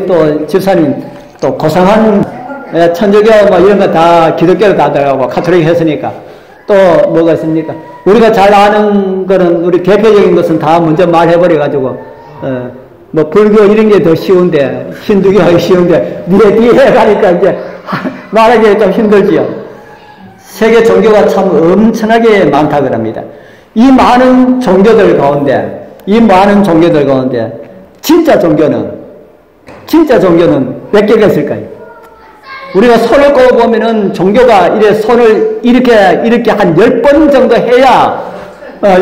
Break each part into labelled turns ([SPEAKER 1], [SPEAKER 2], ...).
[SPEAKER 1] 우리 또 집사님 또 고상한 천주교 뭐 이런 거 다 기독교로 다 들어가고 카톨릭 했으니까 또 뭐가 있습니까? 우리가 잘 아는 거는 우리 대표적인 것은 다 먼저 말해버려가지고 뭐 불교 이런 게 더 쉬운데 힌두교하기 쉬운데 뒤에 가니까 이제 말하기 좀 힘들지요. 세계 종교가 참 엄청나게 많다 그럽니다. 이 많은 종교들 가운데 진짜 종교는 몇 개가 있을까요? 우리가 손을 꼽아보면은 종교가 손을 이렇게 한 10번 정도 해야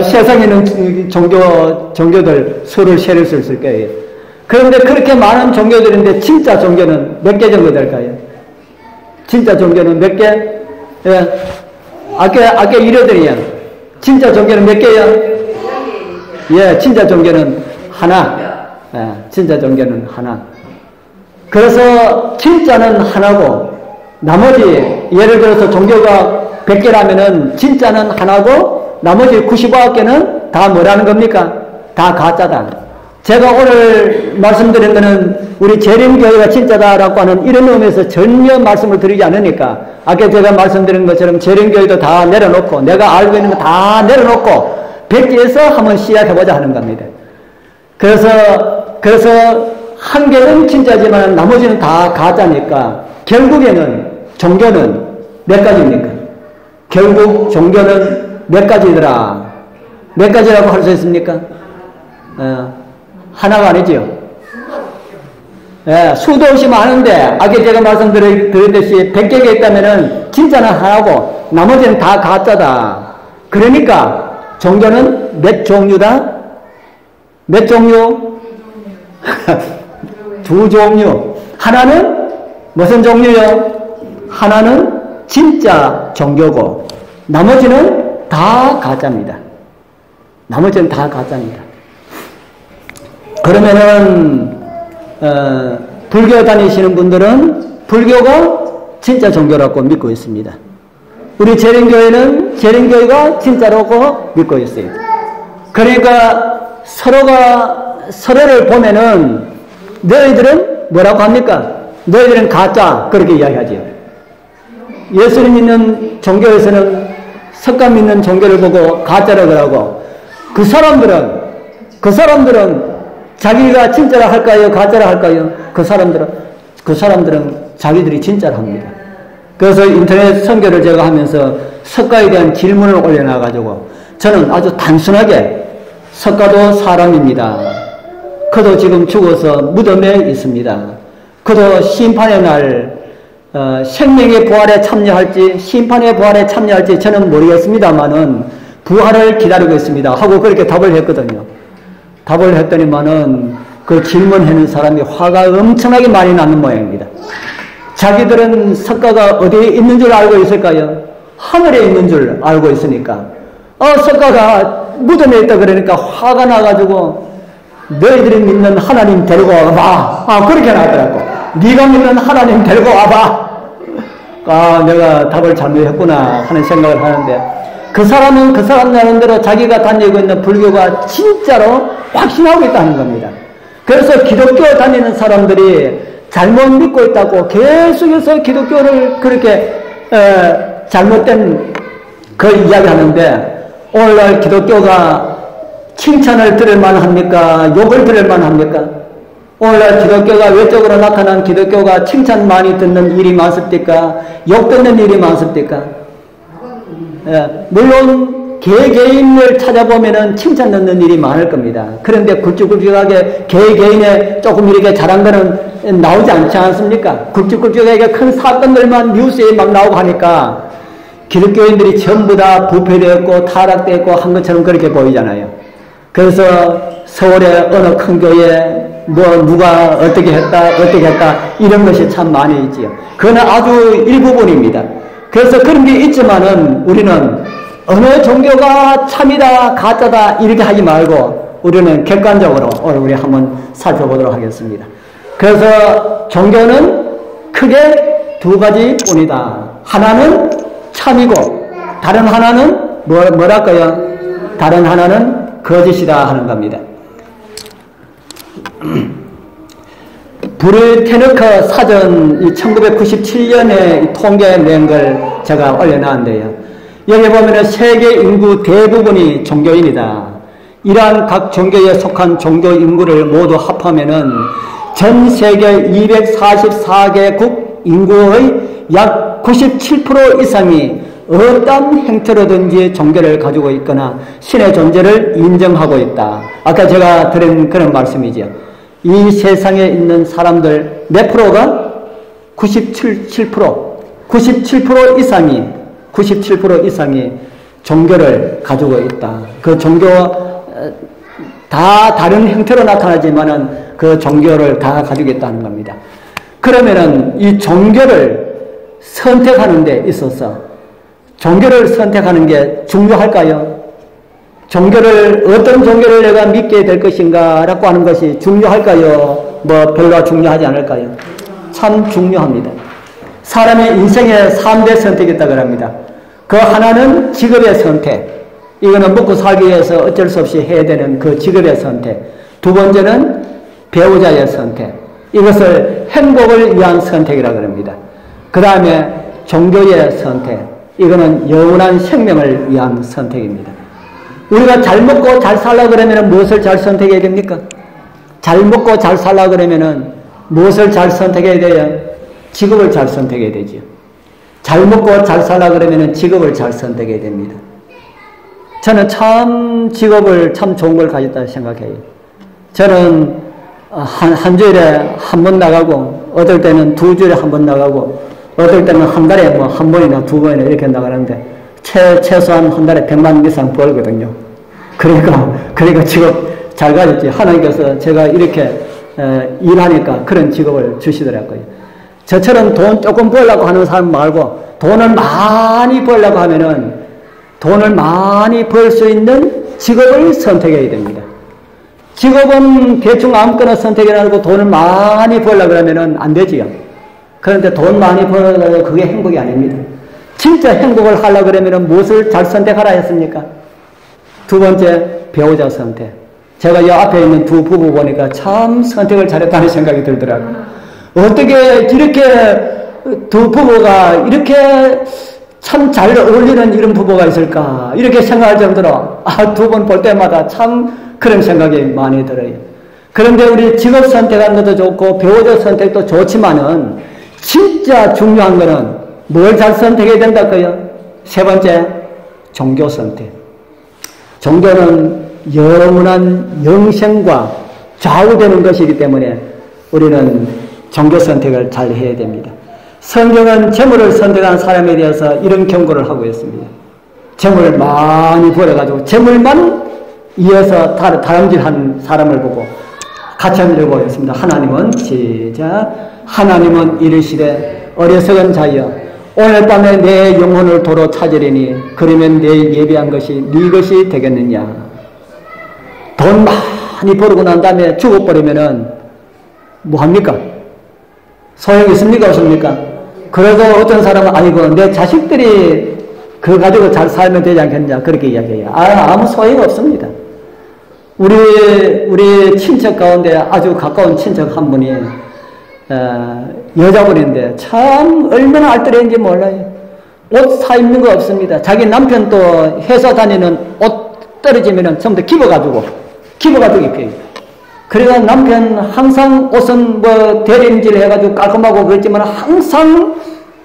[SPEAKER 1] 세상에 있는 종교들 수를 세릴 수 있을 거예요. 그런데 그렇게 많은 종교들인데 진짜 종교는 몇 개 정도 될까요? 진짜 종교는 몇 개? 예. 아까 이러더니요. 진짜 종교는 몇 개요? 예, 진짜 종교는 하나. 예, 진짜 종교는 하나. 그래서 진짜는 하나고 나머지 예를 들어서 종교가 100개라면은 진짜는 하나고 나머지 99개는 다 뭐라는 겁니까? 다 가짜다. 제가 오늘 말씀드린 거는 우리 재림교회가 진짜다라고 하는 이런 의미에서 전혀 말씀을 드리지 않으니까 아까 제가 말씀드린 것처럼 재림교회도 다 내려놓고 내가 알고 있는 거 다 내려놓고 100개에서 한번 시작해보자 하는 겁니다. 그래서 한 개는 진짜지만 나머지는 다 가짜니까 결국에는 종교는 몇 가지입니까? 결국 종교는 몇 가지더라. 몇 가지라고 할 수 있습니까? 하나가 아니지요. 예, 수도 없이 많은데 아까 제가 말씀드렸듯이 100개가 있다면은 진짜는 하나고 나머지는 다 가짜다. 그러니까 종교는 몇 종류다? 몇 종류? 두 종류. 하나는 무슨 종류요? 하나는 진짜 종교고 나머지는 다 가짜입니다. 나머지는 다 가짜입니다. 그러면은 불교 다니시는 분들은 불교가 진짜 종교라고 믿고 있습니다. 우리 재림교회는 재림교회가 진짜라고 믿고 있어요. 그러니까 서로를 보면은 너희들은 뭐라고 합니까? 너희들은 가짜 그렇게 이야기하지요. 예수님 믿는 종교에서는 석가 믿는 종교를 보고 가짜라고 하고 그 사람들은 자기가 진짜라 할까요? 가짜라 할까요? 그 사람들은 자기들이 진짜라 합니다. 그래서 인터넷 선교를 제가 하면서 석가에 대한 질문을 올려놔가지고 저는 아주 단순하게 석가도 사람입니다. 그도 지금 죽어서 무덤에 있습니다. 그도 심판의 날 생명의 부활에 참여할지 심판의 부활에 참여할지 저는 모르겠습니다만은 부활을 기다리고 있습니다 하고 그렇게 답을 했거든요. 답을 했더니만은 그 질문하는 사람이 화가 엄청나게 많이 나는 모양입니다. 자기들은 석가가 어디에 있는 줄 알고 있을까요? 하늘에 있는 줄 알고 있으니까 석가가 무덤에 있다 그러니까 화가 나가지고 너희들이 믿는 하나님 데리고 와봐. 그렇게 나더라고. 네가 믿는 하나님 데리고 와봐. 내가 답을 잘못했구나 하는 생각을 하는데 그 사람은 그 사람 나름대로 자기가 다니고 있는 불교가 진짜로 확신하고 있다는 겁니다. 그래서 기독교 다니는 사람들이 잘못 믿고 있다고 계속해서 기독교를 그렇게 잘못된 그 이야기하는데 오늘날 기독교가 칭찬을 들을 만합니까? 욕을 들을 만합니까? 오늘날 기독교가 외적으로 나타난 기독교가 칭찬 많이 듣는 일이 많습니까? 욕 듣는 일이 많습니까? 물론 개개인을 찾아보면은 칭찬 듣는 일이 많을 겁니다. 그런데 굵직굵직하게 개개인의 조금 이렇게 잘한 거는 나오지 않지 않습니까? 굵직굵직하게 큰 사건들만 뉴스에 막 나오고 하니까 기독교인들이 전부 다 부패되었고 타락되었고 한 것처럼 그렇게 보이잖아요. 그래서 서울의 어느 큰 교회에 누가 어떻게 했다 이런 것이 참 많이 있지요. 그건 아주 일부분입니다. 그래서 그런 게 있지만은 우리는 어느 종교가 참이다 가짜다 이렇게 하지 말고 우리는 객관적으로 오늘 우리 한번 살펴보도록 하겠습니다. 그래서 종교는 크게 두 가지뿐이다. 하나는 참이고 다른 하나는 뭐랄까요? 다른 하나는 거짓이다 하는 겁니다. 브리테너커 사전 1997년에 통계 낸 걸 제가 올려놨는데요. 여기 보면은 세계 인구 대부분이 종교인이다. 이러한 각 종교에 속한 종교 인구를 모두 합하면은 전 세계 244개국 인구의 약 97% 이상이 어떤 형태로든지 종교를 가지고 있거나 신의 존재를 인정하고 있다. 아까 제가 드린 그런 말씀이죠. 이 세상에 있는 사람들 몇 프로가? 97% 이상이 종교를 가지고 있다. 그 종교와 다 다른 형태로 나타나지만은 그 종교를 다 가지고 있다는 겁니다. 그러면은 이 종교를 선택하는 데 있어서 종교를 선택하는 게 중요할까요? 어떤 종교를 내가 믿게 될 것인가 라고 하는 것이 중요할까요? 뭐 별로 중요하지 않을까요? 참 중요합니다. 사람의 인생에 3대 선택이 있다고 합니다. 그 하나는 직업의 선택. 이거는 먹고 살기 위해서 어쩔 수 없이 해야 되는 그 직업의 선택. 두 번째는 배우자의 선택. 이것을 행복을 위한 선택이라고 합니다. 그 다음에 종교의 선택. 이거는 영원한 생명을 위한 선택입니다. 우리가 잘 먹고 잘 살려고 그러면 무엇을 잘 선택해야 됩니까? 잘 먹고 잘 살려고 그러면 무엇을 잘 선택해야 돼요? 직업을 잘 선택해야 되죠. 잘 먹고 잘 살려고 그러면 직업을 잘 선택해야 됩니다. 저는 참 직업을 참 좋은 걸 가졌다고 생각해요. 저는 한 주일에 한 번 나가고, 어떨 때는 2주일에 한 번 나가고, 어떨 때는 한 달에 뭐 한 번이나 2번이나 이렇게 나가는데, 최소한 한 달에 100만 이상 벌거든요. 그러니까 직업 잘 가졌지. 하나님께서 제가 이렇게 일하니까 그런 직업을 주시더라고요. 저처럼 돈 조금 벌려고 하는 사람 말고, 돈을 많이 벌려고 하면은 돈을 많이 벌 수 있는 직업을 선택해야 됩니다. 직업은 대충 아무거나 선택해가지고 돈을 많이 벌려고 하면은 안 되지요. 그런데 돈 많이 벌어도 그게 행복이 아닙니다. 진짜 행복을 하려고 그러면 무엇을 잘 선택하라 했습니까? 두 번째, 배우자 선택. 제가 이 앞에 있는 두 부부 보니까 참 선택을 잘했다는 생각이 들더라고요. 어떻게 이렇게 두 부부가 이렇게 참 잘 어울리는 이런 부부가 있을까? 이렇게 생각할 정도로 두 번 볼 때마다 참 그런 생각이 많이 들어요. 그런데 우리 직업 선택하는 것도 좋고 배우자 선택도 좋지만은 진짜 중요한 거는 뭘 잘 선택해야 된다고요? 세 번째, 종교 선택. 종교는 영원한 영생과 좌우되는 것이기 때문에 우리는 종교 선택을 잘 해야 됩니다. 성경은 재물을 선택한 사람에 대해서 이런 경고를 하고 있습니다. 재물을 많이 벌어가지고 재물만 이어서 다름질한 사람을 보고 같이 한번 읽어보겠습니다. 하나님은 시작. 하나님은 이르시되 어리석은 자여 오늘 밤에 내 영혼을 도로 찾으리니 그러면 내 예비한 것이 네 것이 되겠느냐. 돈 많이 벌고 난 다음에 죽어버리면은 뭐합니까? 소용이 있습니까? 없습니까? 그래도 어떤 사람은 아이고 내 자식들이 그거 가지고 잘 살면 되지 않겠냐 그렇게 이야기해요. 아무 소용이 없습니다. 우리 친척 가운데 아주 가까운 친척 한 분이 여자분인데 참 얼마나 알뜰했는지 몰라요. 옷 사 입는 거 없습니다. 자기 남편도 회사 다니는 옷 떨어지면은 전부 다 입어가지고 입혀요. 그래서 남편 항상 옷은 뭐 대림질 해가지고 깔끔하고 그랬지만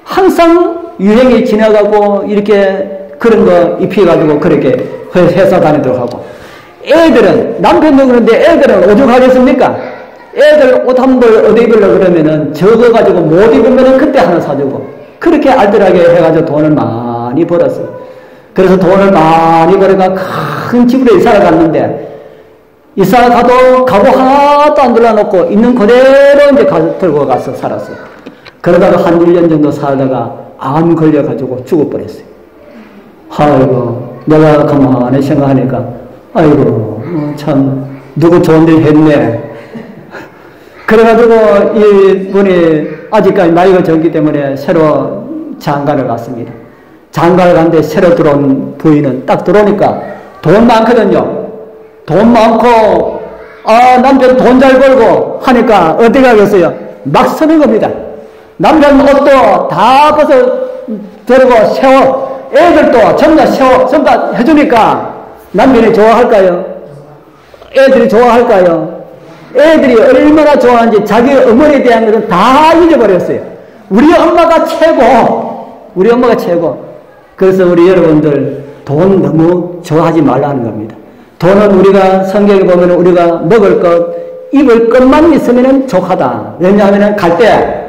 [SPEAKER 1] 항상 유행이 지나가고 이렇게 그런 거 입혀가지고 그렇게 회사 다니도록 하고. 애들은 남편도 그런데 애들은 오죽하겠습니까? 애들 옷 한 벌 어디 입으려고 그러면은 적어가지고 못 입으면은 그때 하나 사주고 그렇게 알뜰하게 해가지고 돈을 많이 벌었어요. 그래서 돈을 많이 벌어가 큰 집으로 이사를 갔는데 이사 가고 하나도 안 둘러놓고 있는 그대로 이제 들고 가서 살았어요. 그러다가 한 1년 정도 살다가 암 걸려가지고 죽어버렸어요. 아이고, 내가 가만히 생각하니까, 아이고, 참, 누구 좋은 일 했네. 그래가지고 이분이 아직까지 나이가 적기 때문에 새로 장가를 갔습니다. 장가를 갔는데 새로 들어온 부인은 딱 들어오니까 돈 많거든요. 돈 많고 남편 돈 잘 벌고 하니까 어떻게 하겠어요? 막 쓰는 겁니다. 남편 옷도 다 벗어 데리고 세워. 애들도 전부 다 해주니까 남편이 좋아할까요? 애들이 좋아할까요? 애들이 얼마나 좋아하는지 자기 어머니에 대한 것은 다 잊어버렸어요. 우리 엄마가 최고. 그래서 우리 여러분들 돈 너무 좋아하지 말라는 겁니다. 돈은 우리가 성경에 보면 우리가 먹을 것, 입을 것만 있으면 족하다. 왜냐하면 갈 때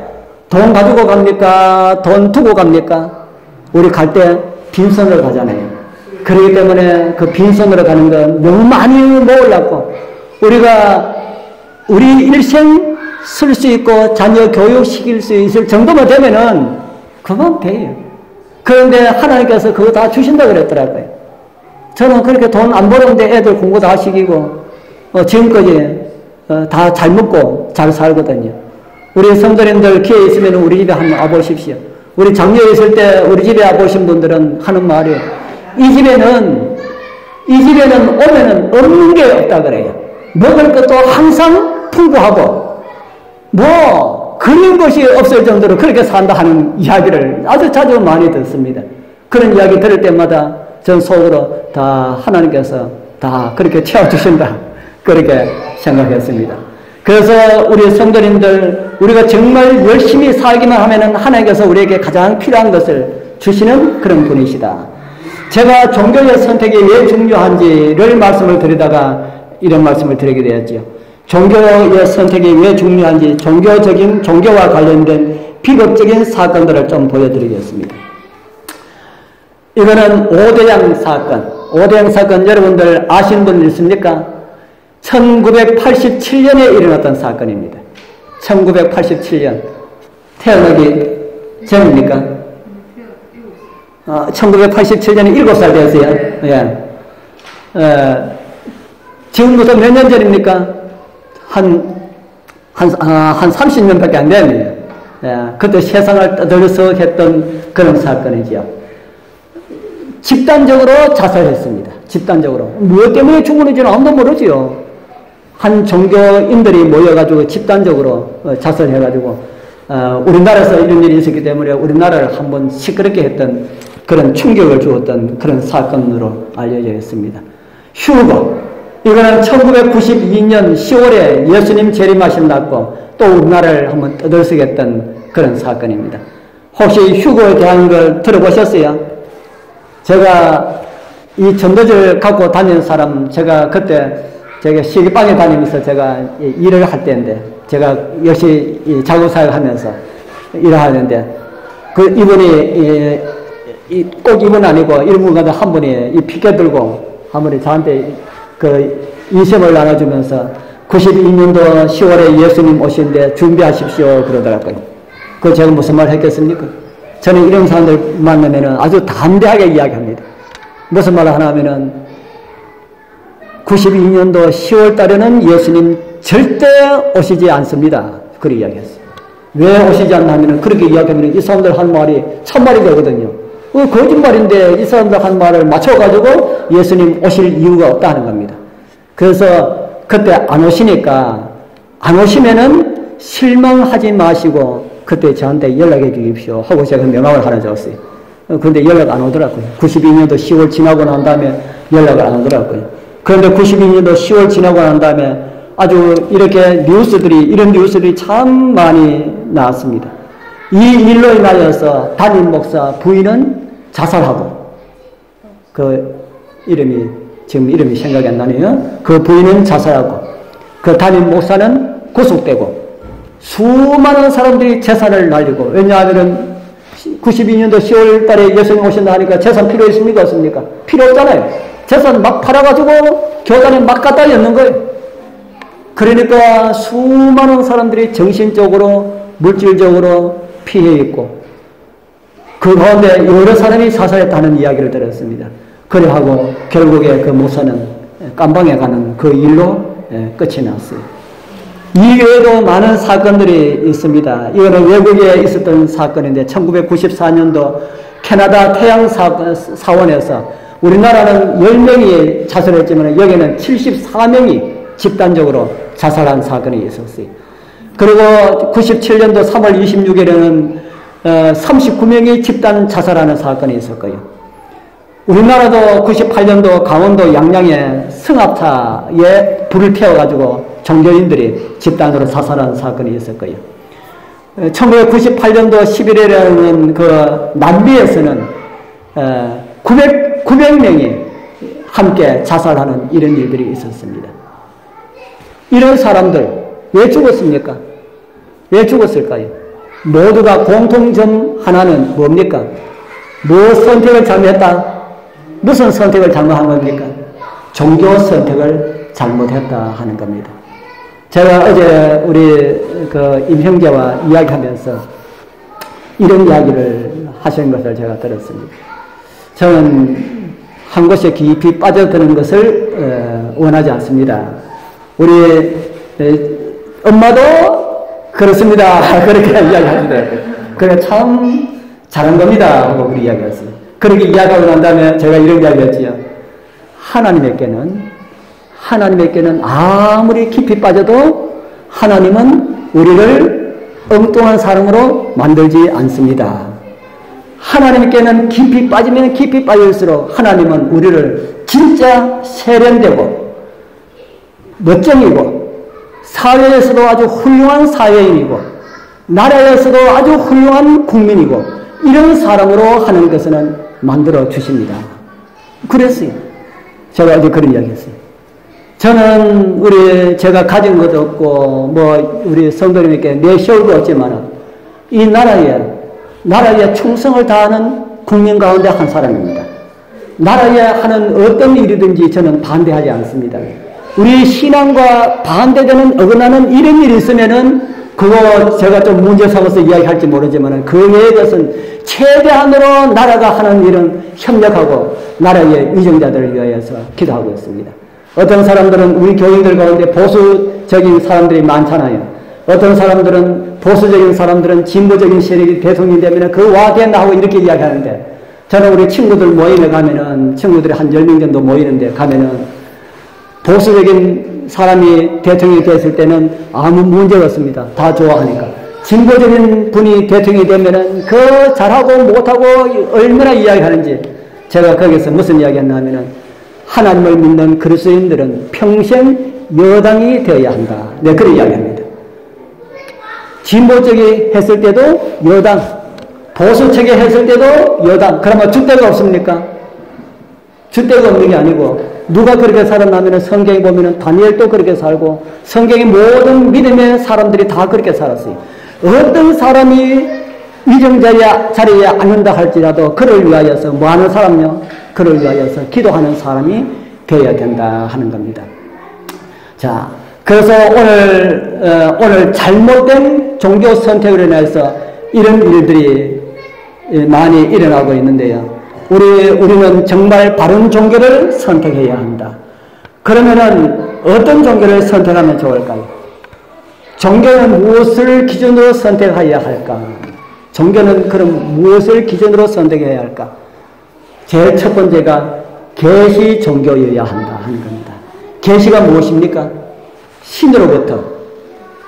[SPEAKER 1] 돈 가지고 갑니까? 돈 두고 갑니까? 우리 갈 때 빈손으로 가잖아요. 그렇기 때문에 그 빈손으로 가는 건 너무 많이 모으려고 우리가 우리 일생 쓸 수 있고 자녀 교육시킬 수 있을 정도만 되면은 그만 돼요. 그런데 하나님께서 그거 다 주신다 그랬더라고요. 저는 그렇게 돈 안 벌었는데 애들 공부 다 시키고 지금까지 다 잘 먹고 잘 살거든요. 우리 성도님들 기회 있으면 우리 집에 한번 와보십시오. 우리 작년에 있을 때 우리 집에 와보신 분들은 하는 말이 이 집에는 오면은 없는 게 없다 그래요. 먹을 것도 항상 풍부하고 그런 것이 없을 정도로 그렇게 산다 하는 이야기를 아주 자주 많이 듣습니다. 그런 이야기 들을 때마다 전 속으로 다 하나님께서 다 그렇게 채워주신다 그렇게 생각했습니다. 그래서 우리 성도님들 우리가 정말 열심히 살기만 하면은 하나님께서 우리에게 가장 필요한 것을 주시는 그런 분이시다. 제가 종교의 선택이 왜 중요한지를 말씀을 드리다가 이런 말씀을 드리게 되었죠. 종교의 선택이 왜 중요한지 종교와 관련된 비극적인 사건들을 좀 보여드리겠습니다. 이거는 오대양 사건 여러분들 아시는 분 있습니까? 1987년에 일어났던 사건입니다. 1987년 태어나기 전입니까? 1987년에 7살 되었어요. 예. 지금부터 몇 년 전입니까? 한 30년밖에 안 됩니다. 예. 그때 세상을 떠들썩했던 그런 사건이지요. 집단적으로 자살했습니다. 집단적으로. 무엇 때문에 죽었는지는 아무도 모르지요. 한 종교인들이 모여가지고 집단적으로 자살해가지고 우리나라에서 이런 일이 있었기 때문에 우리나라를 한번 시끄럽게 했던 그런 충격을 주었던 그런 사건으로 알려져 있습니다. 휴거. 이거는 1992년 10월에 예수님 재림하신 날고 또 우리나라를 한번 떠들썩 했던 그런 사건입니다. 혹시 휴거에 대한 걸 들어보셨어요? 제가 이 전도지를 갖고 다니는 사람, 제가 그때 시계방에 다니면서 제가 일을 할 때인데, 제가 역시 자구사역 하면서 일을 하는데, 이분이, 꼭 이분 아니고, 일본 가다 한 분이 피켓 들고, 한 분이 저한테 인sem을 나눠주면서, 92년도 10월에 예수님 오시는데 준비하십시오. 그러더라고요. 제가 무슨 말 했겠습니까? 저는 이런 사람들 만나면은 아주 담대하게 이야기합니다. 무슨 말을 하나 하면은 92년도 10월 달에는 예수님 절대 오시지 않습니다. 그렇게 이야기했어요. 왜 오시지 않나 하면은 그렇게 이야기하면 이 사람들 한 말이 참말이 되거든요. 거짓말인데 이 사람들 한 말을 맞춰가지고 예수님 오실 이유가 없다는 겁니다. 그래서 그때 안 오시니까 안 오시면은 실망하지 마시고 그때 저한테 연락해 주십시오 하고 제가 명함을 하나 줬어요. 그런데 연락 안 오더라고요. 92년도 10월 지나고 난 다음에 연락을 안 오더라고요. 그런데 92년도 10월 지나고 난 다음에 아주 이런 뉴스들이 참 많이 나왔습니다. 이 일로 인하여서 담임 목사 부인은 자살하고, 지금 이름이 생각이 안 나네요. 그 부인은 자살하고, 그 담임 목사는 구속되고, 수많은 사람들이 재산을 날리고, 왜냐하면 92년도 10월 달에 예수님 오신다 하니까 재산 필요 있습니까? 없습니까? 필요 없잖아요. 재산 막 팔아가지고 교단에 막 갖다 였는 거예요. 그러니까 수많은 사람들이 정신적으로, 물질적으로 피해 있고, 그 가운데 여러 사람이 자살했다는 이야기를 들었습니다. 그래하고 결국에 그 목사는 깜방에 가는 그 일로 끝이 났어요. 이 외에도 많은 사건들이 있습니다. 이거는 외국에 있었던 사건인데 1994년도 캐나다 태양사원에서 우리나라는 10명이 자살했지만 여기는 74명이 집단적으로 자살한 사건이 있었어요. 그리고 97년도 3월 26일에는 39명이 집단 자살하는 사건이 있었고요. 우리나라도 98년도 강원도 양양에 승합차에 불을 태워가지고 종교인들이 집단으로 자살하는 사건이 있었고요. 1998년도 11일에는 그 남비에서는 900명이 함께 자살하는 이런 일들이 있었습니다. 이런 사람들 왜 죽었습니까? 왜 죽었을까요? 모두가 공통점 하나는 뭡니까? 무엇 선택을 잘못했다? 무슨 선택을 잘못한 겁니까? 종교 선택을 잘못했다 하는 겁니다. 제가 어제 우리 그 임형제와 이야기하면서 이런 이야기를 하시는 것을 제가 들었습니다. 저는 한 곳에 깊이 빠져드는 것을 원하지 않습니다. 우리 엄마도 그렇습니다. 그렇게 이야기하시더라고요. 그래 참 잘한 겁니다 하고 우리 이야기했어요. 그렇게 이야기하고 난 다음에 제가 이런 이야기했지요. 하나님에게는 아무리 깊이 빠져도 하나님은 우리를 엉뚱한 사람으로 만들지 않습니다. 하나님께는 깊이 빠지면 깊이 빠질수록 하나님은 우리를 진짜 세련되고 멋쟁이고 사회에서도 아주 훌륭한 사회인이고 나라에서도 아주 훌륭한 국민이고 이런 사람으로 하는 것은 만들어 주십니다. 그랬어요. 제가 어제 그런 이야기 했어요. 저는 제가 가진 것도 없고 우리 성도님에게 내세울도 없지만 이 나라에 충성을 다하는 국민 가운데 한 사람입니다. 나라에 하는 어떤 일이든지 저는 반대하지 않습니다. 우리 신앙과 반대되는 어긋나는 이런 일이 있으면은 그거 제가 좀 문제 삼아서 이야기할지 모르지만 그 외의 것은 최대한으로 나라가 하는 일은 협력하고 나라의 위정자들을 위하여서 기도하고 있습니다. 어떤 사람들은 우리 교인들 가운데 보수적인 사람들이 많잖아요. 어떤 사람들은 보수적인 사람들은 진보적인 세력이 대통령이 되면 그 와 된다 하고 이렇게 이야기하는데 저는 우리 친구들 모임에 가면은 친구들이 한 10명 정도 모이는데 가면은 보수적인 사람이 대통령이 됐을 때는 아무 문제가 없습니다. 다 좋아하니까. 진보적인 분이 대통령이 되면은 그 잘하고 못하고 얼마나 이야기하는지 제가 거기서 무슨 이야기 했냐면은 하나님을 믿는 그리스도인들은 평생 여당이 되어야 한다. 네, 그런 이야기 합니다. 진보적이 했을 때도 여당, 보수측에 했을 때도 여당. 그러면 줏대가 없습니까? 줏대가 없는 게 아니고 누가 그렇게 살았냐면 성경에 보면 다니엘도 그렇게 살고 성경의 모든 믿음의 사람들이 다 그렇게 살았어요. 어떤 사람이 위정자의 자리에 앉는다 할지라도 그를 위하여서 뭐 하는 사람요? 그를 위하여서 기도하는 사람이 되어야 된다 하는 겁니다. 자, 그래서 오늘 잘못된 종교 선택으로 인해서 이런 일들이 많이 일어나고 있는데요. 우리는 정말 바른 종교를 선택해야 한다. 그러면은 어떤 종교를 선택하면 좋을까요? 종교는 무엇을 기준으로 선택해야 할까? 종교는 그럼 무엇을 기준으로 선택해야 할까? 제일 첫 번째가 계시 종교여야 한다 하는 겁니다. 계시가 무엇입니까? 신으로부터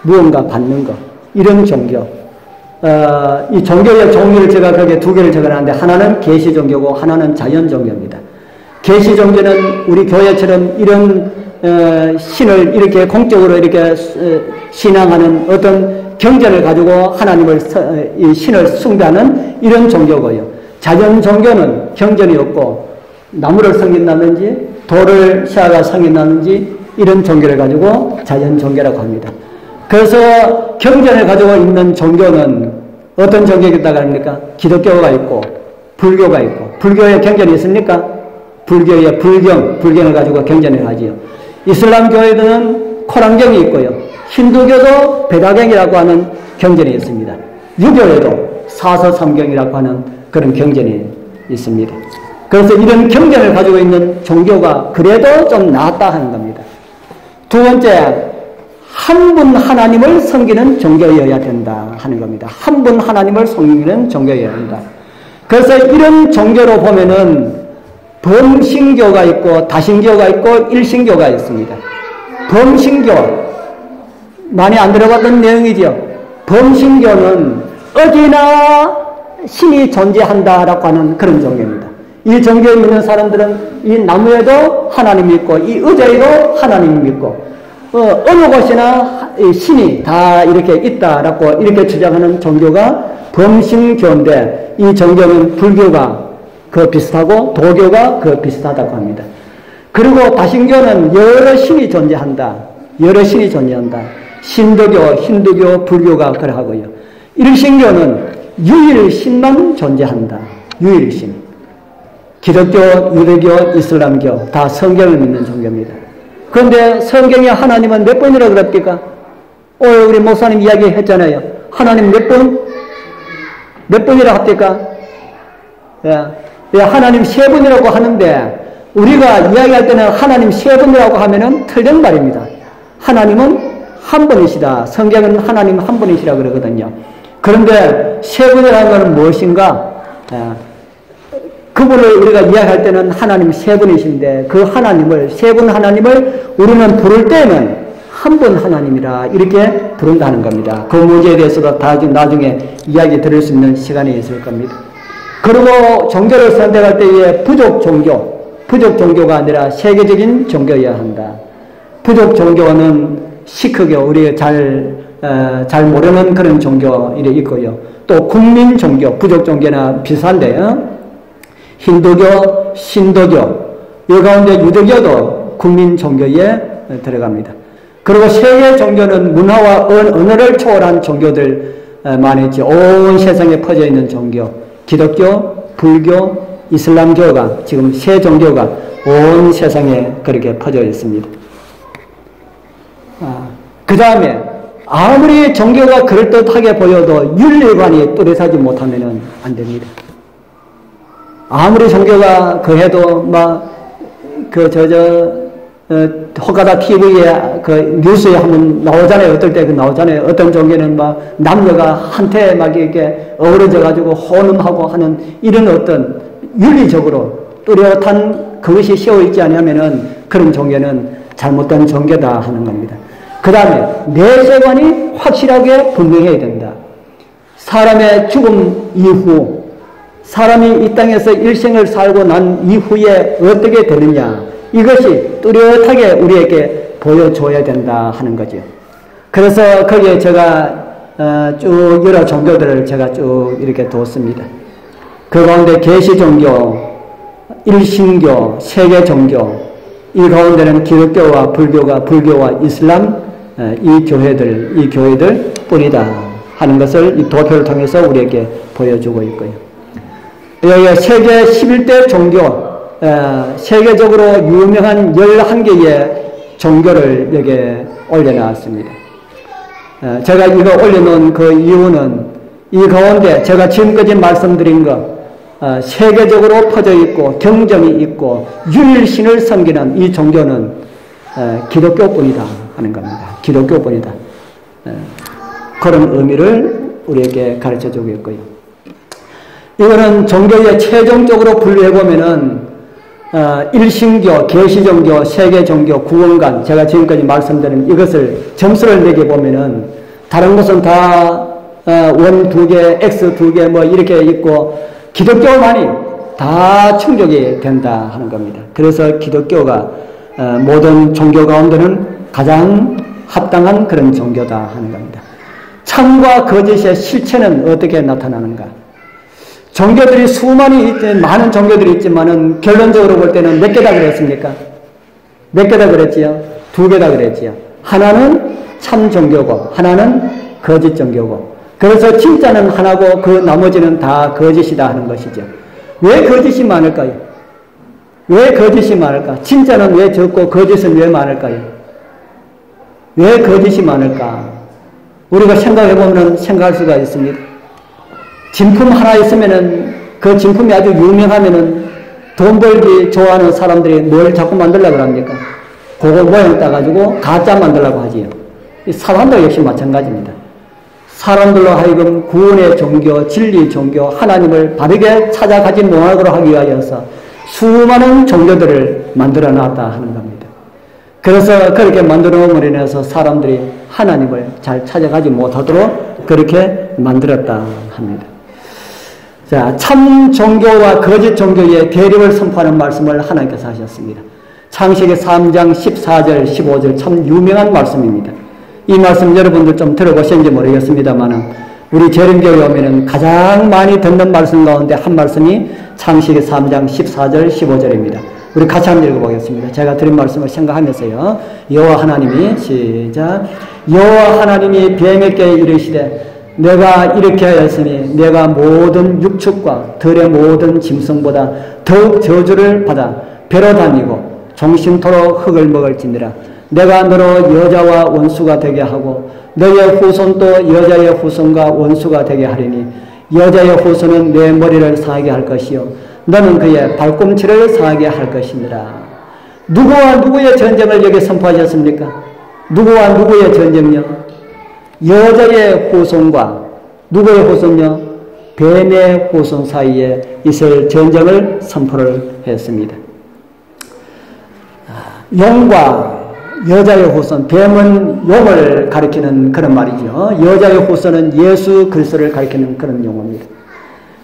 [SPEAKER 1] 무언가 받는 것. 이런 종교. 이 종교의 종류를 제가 거기에 두 개를 적어놨는데 하나는 계시 종교고 하나는 자연 종교입니다. 계시 종교는 우리 교회처럼 이런 신을 이렇게 공적으로 이렇게 신앙하는 어떤 경전을 가지고 하나님을 이 신을 숭배하는 이런 종교고요. 자연 종교는 경전이 없고 나무를 섬긴다든지 돌을 세아가 섬긴다든지 이런 종교를 가지고 자연 종교라고 합니다. 그래서 경전을 가지고 있는 종교는 어떤 종교가 있다고 합니까? 기독교가 있고 불교가 있고 불교에 경전이 있습니까? 불교의 불경을 가지고 경전을 하지요. 이슬람 교회는 코란경이 있고요. 힌두교도 베다경이라고 하는 경전이 있습니다. 유교에도 사서삼경이라고 하는 그런 경전이 있습니다. 그래서 이런 경전을 가지고 있는 종교가 그래도 좀 낫다 하는 겁니다. 두 번째, 한 분 하나님을 섬기는 종교여야 된다 하는 겁니다. 한 분 하나님을 섬기는 종교여야 한다. 그래서 이런 종교로 보면은 범신교가 있고 다신교가 있고 일신교가 있습니다. 범신교, 많이 안 들어봤던 내용이죠. 범신교는 어디나 신이 존재한다라고 하는 그런 종교입니다. 이 종교에 믿는 사람들은 이 나무에도 하나님이 있고 이 의자에도 하나님이 있고 어느 곳이나 신이 다 이렇게 있다라고 이렇게 주장하는 종교가 범신교인데, 이 종교는 불교가 그 비슷하고 도교가 그 비슷하다고 합니다. 그리고 다신교는 여러 신이 존재한다. 여러 신이 존재한다. 신도교, 힌두교, 불교가 그러하고요. 일신교는 유일신만 존재한다. 유일신. 기독교, 유대교, 이슬람교 다 성경을 믿는 종교입니다. 그런데 성경에 하나님은 몇 번이라고 그럽니까? 오늘 우리 목사님 이야기했잖아요. 하나님 몇 번? 몇 번이라고 합니까? 예, 하나님 세 번이라고 하는데 우리가 이야기할 때는 하나님 세 번이라고 하면은 틀린 말입니다. 하나님은 한 번이시다. 성경은 하나님 한 번이시라 그러거든요. 그런데 세 번이라는 것은 무엇인가? 그분을 우리가 이야기할 때는 하나님 세 분이신데 그 하나님을, 세 분 하나님을 우리는 부를 때는 한 분 하나님이라 이렇게 부른다는 겁니다. 그 문제에 대해서도 나중에 이야기 들을 수 있는 시간이 있을 겁니다. 그리고 종교를 선택할 때에 부족 종교가 아니라 세계적인 종교여야 한다. 부족 종교는 시크교, 우리가 잘 모르는 그런 종교 이래 있고요. 또 국민 종교, 부족 종교나 비슷한데요. 힌두교, 신도교, 이 가운데 유대교도 국민 종교에 들어갑니다. 그리고 세계 종교는 문화와 언어를 초월한 종교들 많이 있죠. 온 세상에 퍼져 있는 종교, 기독교, 불교, 이슬람교가 지금 세 종교가 온 세상에 그렇게 퍼져 있습니다. 그 다음에 아무리 종교가 그럴듯하게 보여도 윤리관이 뚜렷하지 못하면 안 됩니다. 아무리 종교가 그해도 호가다 TV에 그 뉴스에 한번 나오잖아요. 어떨 때 나오잖아요. 어떤 종교는 남녀가 한테 이렇게 어우러져가지고 혼음하고 하는 이런 어떤 윤리적으로 뚜렷한 그것이 세워있지 않으면은 그런 종교는 잘못된 종교다 하는 겁니다. 그 다음에 내세관이 확실하게 분명해야 된다. 사람의 죽음 이후 사람이 이 땅에서 일생을 살고 난 이후에 어떻게 되느냐, 이것이 뚜렷하게 우리에게 보여줘야 된다 하는 거죠. 그래서 거기에 제가 쭉 여러 종교들을 제가 쭉 이렇게 뒀습니다. 그 가운데 계시종교, 일신교, 세계종교, 이 가운데는 기독교와 불교와 이슬람, 이 교회들 뿐이다 하는 것을 이 도표를 통해서 우리에게 보여주고 있고요. 여기 세계 11대 종교, 세계적으로 유명한 11개의 종교를 여기에 올려놨습니다. 제가 이거 올려놓은 그 이유는 이 가운데 제가 지금까지 말씀드린 것, 세계적으로 퍼져 있고 경전이 있고 유일신을 섬기는 이 종교는 기독교뿐이다 하는 겁니다. 기독교뿐이다. 그런 의미를 우리에게 가르쳐주고 있고요. 이거는 종교의 최종적으로 분류해보면은 일신교, 계시종교, 세계종교, 구원관, 제가 지금까지 말씀드린 이것을 점수를 매겨보면은 다른 것은 다 원 2개, X 2개 이렇게 있고 기독교만이 다 충족이 된다 하는 겁니다. 그래서 기독교가 모든 종교 가운데는 가장 합당한 그런 종교다 하는 겁니다. 참과 거짓의 실체는 어떻게 나타나는가? 종교들이 많은 종교들이 있지만은 결론적으로 볼 때는 몇 개다 그랬습니까? 몇 개다 그랬지요? 2개다 그랬지요. 하나는 참 종교고 하나는 거짓 종교고. 그래서 진짜는 하나고 그 나머지는 다 거짓이다 하는 것이죠. 왜 거짓이 많을까요? 왜 거짓이 많을까? 진짜는 왜 적고 거짓은 왜 많을까요? 왜 거짓이 많을까? 우리가 생각해보면 생각할 수가 있습니다. 진품 하나 있으면은 그 진품이 아주 유명하면은 돈 벌기 좋아하는 사람들이 뭘 자꾸 만들려고 합니까? 그거 모양 따가지고 가짜 만들려고 하지요. 이 사람도 역시 마찬가지입니다. 사람들로 하여금 구원의 종교, 진리 종교, 하나님을 바르게 찾아가지 못하도록 하기 위하여서 수많은 종교들을 만들어 놨다 하는 겁니다. 그래서 그렇게 만들어 놓음으로 인해서 사람들이 하나님을 잘 찾아가지 못하도록 그렇게 만들었다 합니다. 자, 참 종교와 거짓 종교의 대립을 선포하는 말씀을 하나님께서 하셨습니다. 창세기 3장 14절 15절 참 유명한 말씀입니다. 이 말씀 여러분들 좀 들어보셨는지 모르겠습니다만 우리 재림교회 오면은 가장 많이 듣는 말씀 가운데 한 말씀이 창세기 3장 14절 15절입니다. 우리 같이 한번 읽어보겠습니다. 제가 드린 말씀을 생각하면서요. 여호와 하나님이 시작. 여호와 하나님이 뱀에게 이르시되 내가 이렇게 하였으니 내가 모든 육축과 들의 모든 짐승보다 더욱 저주를 받아 배로 다니고 종신토록 흙을 먹을지니라. 내가 너로 여자와 원수가 되게 하고 너의 후손도 여자의 후손과 원수가 되게 하리니 여자의 후손은 내 머리를 상하게 할 것이요 너는 그의 발꿈치를 상하게 할 것이니라. 누구와 누구의 전쟁을 여기 선포하셨습니까? 누구와 누구의 전쟁요? 여자의 후손과 누구의 후손요? 뱀의 후손 사이에 있을 전쟁을 선포를 했습니다. 용과 여자의 후손, 뱀은 용을 가리키는 그런 말이죠. 여자의 후손은 예수 그리스도를 가리키는 그런 용어입니다.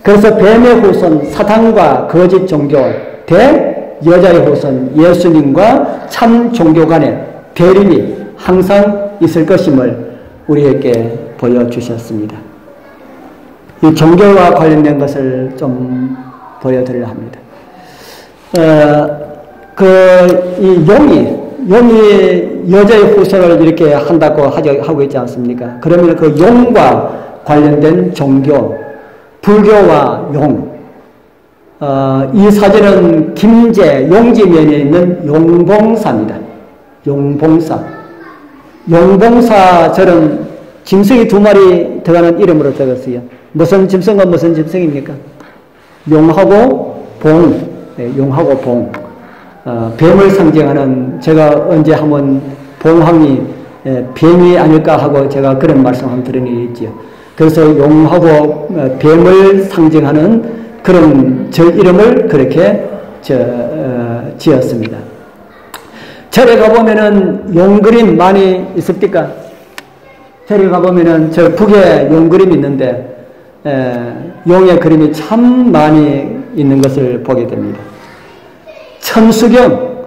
[SPEAKER 1] 그래서 뱀의 후손, 사탄과 거짓 종교 대 여자의 후손, 예수님과 참 종교 간의 대립이 항상 있을 것임을 우리에게 보여주셨습니다. 이 종교와 관련된 것을 좀 보여드리려 합니다. 이 용이 여자의 후손을 이렇게 한다고 하고 있지 않습니까? 그러면 그 용과 관련된 종교, 불교와 용, 이 사진은 김제 용지면에 있는 용봉사입니다. 용봉사. 용봉사절은 짐승이 2마리 들어가는 이름으로 적었어요. 무슨 짐승과 무슨 짐승입니까? 용하고 봉. 네, 용하고 봉. 뱀을 상징하는, 제가 언제 한번 봉황이 뱀이 아닐까 하고 제가 그런 말씀 한번 들은 일이 있지요. 그래서 용하고 뱀을 상징하는 그런 저 이름을 그렇게 지었습니다. 절에 가보면은 용 그림 많이 있습니까? 절에 가보면은 저 북에 용 그림이 있는데, 용의 그림이 참 많이 있는 것을 보게 됩니다. 천수경,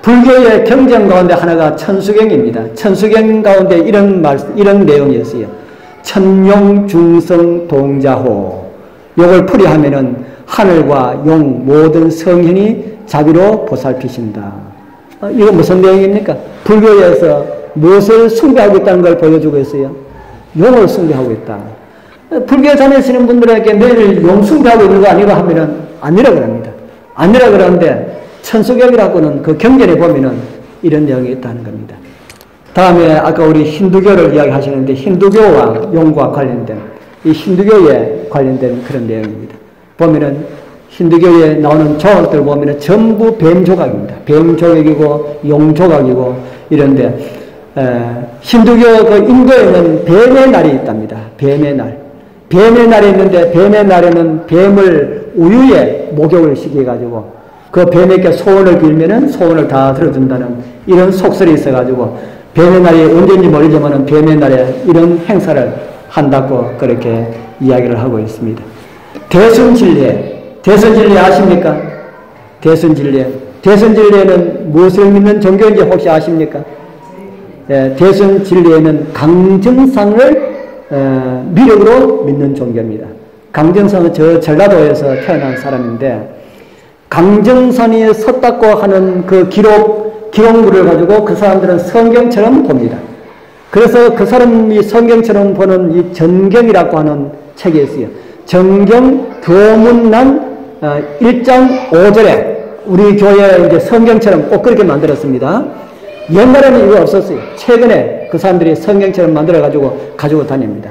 [SPEAKER 1] 불교의 경전 가운데 하나가 천수경입니다. 천수경 가운데 이런 내용이었어요. 천용 중성 동자호. 요걸 풀이하면은 하늘과 용 모든 성현이 자비로 보살피신다. 이거 무슨 내용입니까? 불교에서 무엇을 숭배하고 있다는 걸 보여주고 있어요? 용을 숭배하고 있다. 불교 다니시는 분들에게 매일 용 숭배하고 있는 거 아니가 하면은 아니라 그럽니다. 아니라 그러는데 천수경이라고는 그 경전에 보면은 이런 내용이 있다는 겁니다. 다음에 아까 우리 힌두교를 이야기하시는데 힌두교와 용과 관련된 이 힌두교에 관련된 그런 내용입니다. 보면은 힌두교에 나오는 조각들 보면은 전부 뱀 조각입니다. 뱀 조각이고 용 조각이고 이런데 힌두교 그 인도에는 뱀의 날이 있답니다. 뱀의 날. 뱀의 날이 있는데 뱀의 날에는 뱀을 우유에 목욕을 시켜가지고 그 뱀에게 소원을 빌면은 소원을 다 들어준다는 이런 속설이 있어가지고 뱀의 날이 언제인지 모르지만은 뱀의 날에 이런 행사를 한다고 그렇게 이야기를 하고 있습니다. 대순진례. 대순진례 아십니까? 대순진례. 대순진례는 무엇을 믿는 종교인지 혹시 아십니까? 대순진례에는 강정상을 미력으로 믿는 종교입니다. 강정선은 저 전라도에서 태어난 사람인데 강정선이 섰다고 하는 그 기록물을 가지고 그 사람들은 성경처럼 봅니다. 그래서 그 사람이 성경처럼 보는 이 전경이라고 하는 책이 있어요. 전경 교문란 1장 5절에 우리 교회에 이제 성경처럼 꼭 그렇게 만들었습니다. 옛날에는 이거 없었어요. 최근에 그 사람들이 성경처럼 만들어가지고 가지고 다닙니다.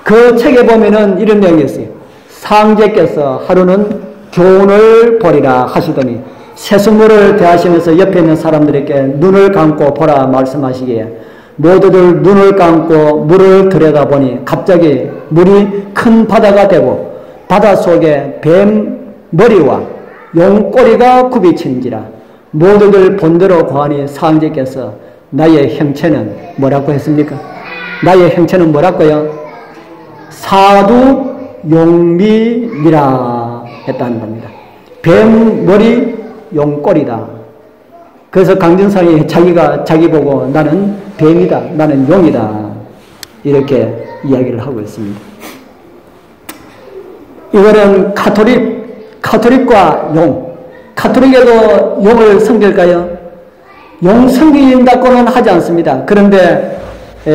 [SPEAKER 1] 그 책에 보면은 이런 내용이 있어요. 상제께서 하루는 교훈을 보리라 하시더니 세수물을 대하시면서 옆에 있는 사람들에게 눈을 감고 보라 말씀하시기에 모두들 눈을 감고 물을 들여다보니 갑자기 물이 큰 바다가 되고 바다 속에 뱀 머리와 용 꼬리가 굽이친지라 모두들 본대로 구하니 상제께서 나의 형체는 뭐라고 했습니까? 나의 형체는 뭐라고요? 사두 용미니라 했다는 겁니다. 뱀 머리 용꼬리다. 그래서 강진상이 자기 보고 나는 뱀이다, 나는 용이다, 이렇게 이야기를 하고 있습니다. 이거는 카톨릭과 용. 카톨릭에도 용을 섬길까요? 용 섬긴다고는 하지 않습니다. 그런데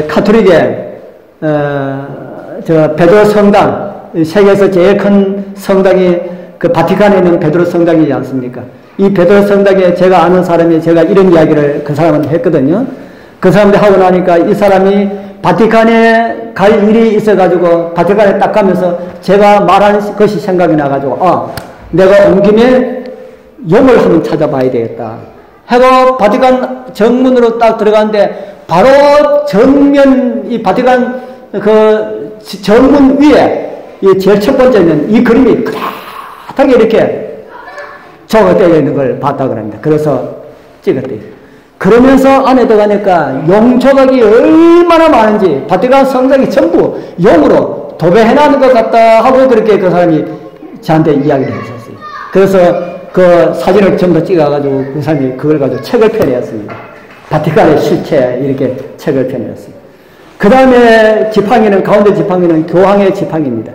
[SPEAKER 1] 카톨릭의 베드로 성당, 세계에서 제일 큰 성당이 그 바티칸에 있는 베드로 성당이지 않습니까? 이 베드로 성당에 제가 아는 사람이 제가 이런 이야기를 그 사람한테 했거든요. 그 사람한테 하고 나니까 이 사람이 바티칸에 갈 일이 있어가지고 바티칸에 딱 가면서 제가 말한 것이 생각이 나가지고 내가 온 김에 용을 한번 찾아봐야 되겠다 하고 바티칸 정문으로 딱 들어가는데 바로 정면 이 바티칸 그 정문 위에 이 제일 첫 번째는 이 그림이 크다하게 이렇게 적어되어 있는 걸 봤다 그럽니다. 그래서 찍었대요. 그러면서 안에 들어가니까 용 조각이 얼마나 많은지 바티칸 성당이 전부 용으로 도배해놓은 것 같다 하고 그렇게 그 사람이 저한테 이야기를 했었어요. 그래서 그 사진을 전부 찍어가지고 그 사람이 그걸 가지고 책을 펴내었습니다. 바티칸의 실체 이렇게 책을 펴내었습니다. 그 다음에 지팡이는 가운데 지팡이는 교황의 지팡이입니다.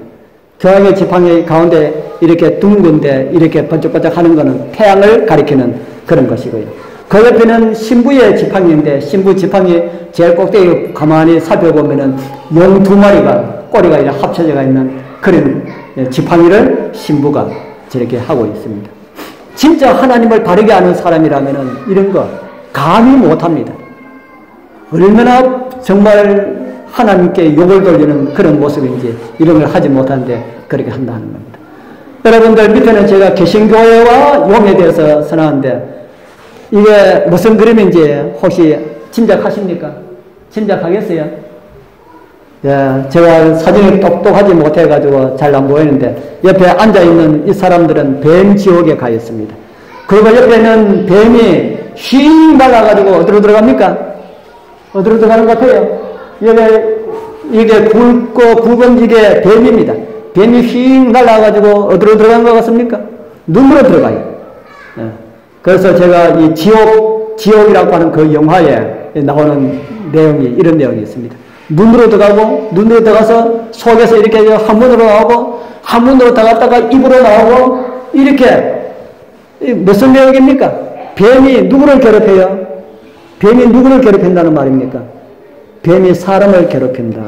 [SPEAKER 1] 교황의 지팡이 가운데 이렇게 둥근데 이렇게 번쩍번쩍 하는 것은 태양을 가리키는 그런 것이고요. 그 옆에는 신부의 지팡이인데 신부 지팡이 제일 꼭대기 가만히 살펴보면은 용 두 마리가 꼬리가 이렇게 합쳐져 있는 그런 지팡이를 신부가 저렇게 하고 있습니다. 진짜 하나님을 바르게 아는 사람이라면은 이런 거 감히 못합니다. 얼마나 정말 하나님께 욕을 돌리는 그런 모습인지 이런 걸 하지 못하는데 그렇게 한다는 겁니다. 여러분들 밑에는 제가 개신교회와 용에 대해서 선언하는데 이게 무슨 그림인지 혹시 짐작하십니까? 짐작하겠어요? 예, 제가 사진을 똑똑하지 못해가지고 잘 안 보이는데 옆에 앉아있는 이 사람들은 뱀 지옥에 가 있습니다. 그리고 옆에는 뱀이 휙 날아가지고 어디로 들어갑니까? 어디로 들어가는 것 같아요? 이게 굵은 이게 뱀입니다. 뱀이 휙 날아가지고 어디로 들어간 것 같습니까? 눈으로 들어가요. 예. 그래서 제가 이 지옥이라고 하는 그 영화에 나오는 내용이 이런 내용이 있습니다. 눈으로 들어가서 속에서 이렇게 한문으로 나오고 한문으로 들어갔다가 입으로 나오고 이렇게 무슨 내용입니까? 뱀이 누구를 괴롭혀요? 뱀이 누구를 괴롭힌다는 말입니까? 뱀이 사람을 괴롭힌다.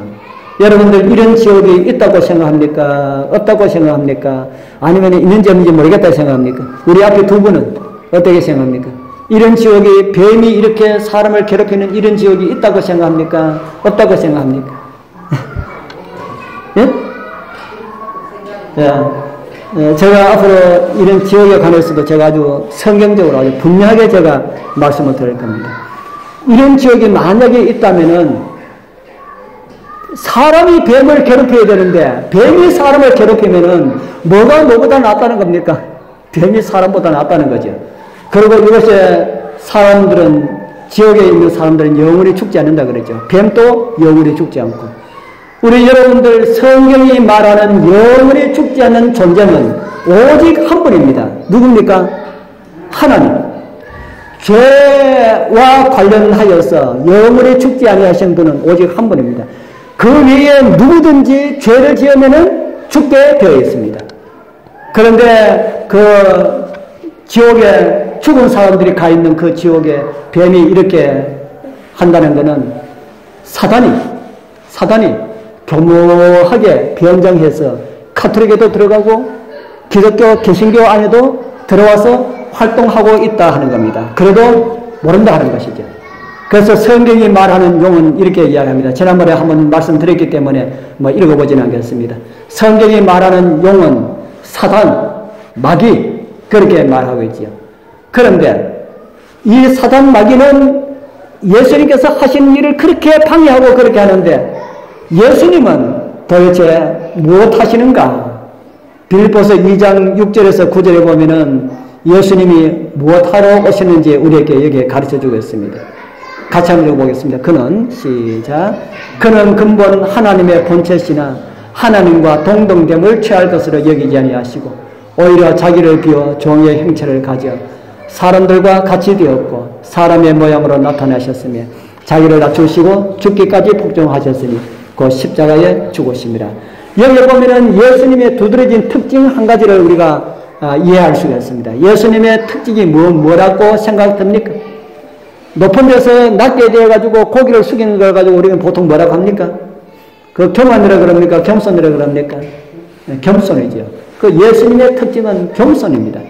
[SPEAKER 1] 여러분들 이런 지옥이 있다고 생각합니까? 없다고 생각합니까? 아니면 있는지 없는지 모르겠다고 생각합니까? 우리 앞에 두 분은 어떻게 생각합니까? 이런 지옥이 뱀이 이렇게 사람을 괴롭히는 이런 지옥이 있다고 생각합니까? 없다고 생각합니까? 예? 예. 제가 앞으로 이런 지옥에 관해서도 제가 아주 성경적으로 아주 분명하게 제가 말씀을 드릴 겁니다. 이런 지옥이 만약에 있다면은 사람이 뱀을 괴롭혀야 되는데 뱀이 사람을 괴롭히면은 뭐가 뭐보다 낫다는 겁니까? 뱀이 사람보다 낫다는 거죠. 그리고 이것에 사람들은 지옥에 있는 사람들은 영원히 죽지 않는다 그러죠. 뱀도 영원히 죽지 않고 우리 여러분들 성경이 말하는 영원히 죽지 않는 존재는 오직 한 분입니다. 누굽니까? 하나님. 죄와 관련하여서 영원히 죽지 아니하신 분은 오직 한 분입니다. 그 외에 누구든지 죄를 지으면은 죽게 되어 있습니다. 그런데 그 지옥에 죽은 사람들이 가 있는 그 지옥에 뱀이 이렇게 한다는 것은 사단이 교묘하게 변장해서 카톨릭에도 들어가고 기독교 개신교 안에도 들어와서 활동하고 있다 하는 겁니다. 그래도 모른다 하는 것이죠. 그래서 성경이 말하는 용은 이렇게 이야기합니다. 지난번에 한번 말씀드렸기 때문에 읽어보지는 않겠습니다. 성경이 말하는 용은 사단, 마귀 그렇게 말하고 있지요. 그런데 이 사단 마귀는 예수님께서 하신 일을 그렇게 방해하고 그렇게 하는데 예수님은 도대체 무엇 하시는가? 빌립보서 2장 6절에서 9절에 보면은 예수님이 무엇하러 오셨는지 우리에게 여기에 가르쳐주고 있습니다. 같이 한번 읽어보겠습니다. 그는 시작. 그는 근본 하나님의 본체시나 하나님과 동등됨을 취할 것으로 여기지 아니하시고 오히려 자기를 비워 종의 형체를 가져 사람들과 같이 되었고 사람의 모양으로 나타나셨으며 자기를 낮추시고 죽기까지 복종하셨으니 그 십자가에 죽으심이라. 여기 보면은 예수님의 두드러진 특징 한 가지를 우리가 이해할 수가 있습니다. 예수님의 특징이 뭐라고 생각됩니까? 높은 데서 낮게 되어가지고 고기를 숙이는 걸 가지고 우리는 보통 뭐라고 합니까? 그 교만이라 그럽니까? 겸손이라 그럽니까? 겸손이죠. 그 예수님의 특징은 겸손입니다.